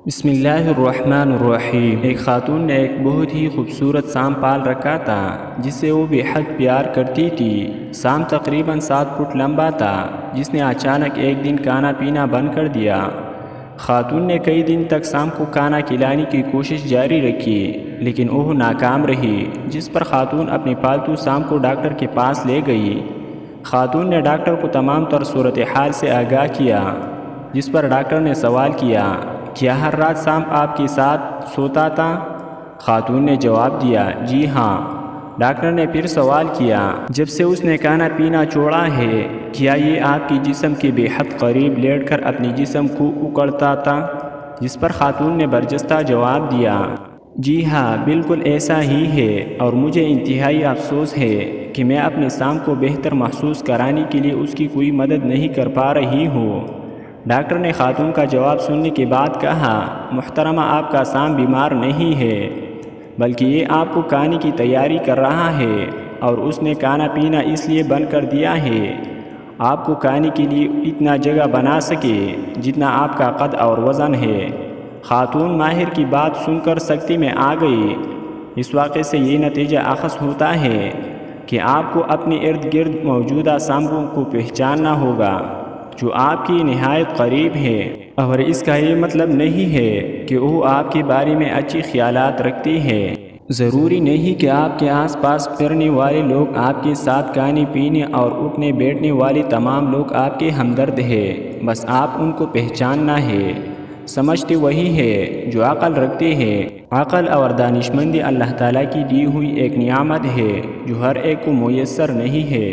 بسم اللہ الرحمن الرحیم۔ ایک خاتون نے ایک بہت ہی خوبصورت سام پال رکھا تھا جس سے وہ بے حد پیار کرتی تھی۔ سام تقریباً 7 فٹ لمبا تھا جس نے اچانک ایک دن کھانا پینا بند کر دیا۔ خاتون نے کئی دن تک سام کو کھانا کھلانے کی کوشش جاری رکھی لیکن وہ ناکام رہی، جس پر خاتون اپنی پالتو سام کو ڈاکٹر کے پاس لے گئی۔ خاتون نے ڈاکٹر کو تمام تر صورتحال سے آگاہ کیا، جس پر ڈاکٹر نے سوال کیا، کیا ہر رات سام آپ کے ساتھ سوتا تھا؟ خاتون نے جواب دیا، جی ہاں۔ ڈاکٹر نے پھر سوال کیا، جب سے اس نے کھانا پینا چھوڑا ہے کیا یہ آپ کی جسم کے بے حد قریب لیٹ کر اپنی جسم کو اکڑتا تھا؟ جس پر خاتون نے برجستہ جواب دیا، جی ہاں بالکل ایسا ہی ہے، اور مجھے انتہائی افسوس ہے کہ میں اپنے سام کو بہتر محسوس کرانے کے لیے اس کی کوئی مدد نہیں کر پا رہی ہوں۔ ڈاکٹر نے خاتون کا جواب سننے کے بعد کہا، محترمہ آپ کا سام بیمار نہیں ہے بلکہ یہ آپ کو کھانے کی تیاری کر رہا ہے، اور اس نے کھانا پینا اس لیے بند کر دیا ہے آپ کو کھانے کے لیے اتنا جگہ بنا سکے جتنا آپ کا قد اور وزن ہے۔ خاتون ماہر کی بات سن کر سکتے میں آ گئی۔ اس واقعے سے یہ نتیجہ اخذ ہوتا ہے کہ آپ کو اپنے ارد گرد موجودہ ساموں کو پہچاننا ہوگا جو آپ کی نہایت قریب ہے، اور اس کا یہ مطلب نہیں ہے کہ وہ آپ کے بارے میں اچھے خیالات رکھتے ہیں۔ ضروری نہیں کہ آپ کے آس پاس پھرنے والے لوگ آپ کے ساتھ کھانے پینے اور اٹھنے بیٹھنے والے تمام لوگ آپ کے ہمدرد ہیں، بس آپ ان کو پہچاننا ہے۔ سمجھتے وہی ہے جو عقل رکھتے ہیں۔ عقل اور دانشمندی اللہ تعالیٰ کی دی ہوئی ایک نعمت ہے جو ہر ایک کو میسر نہیں ہے۔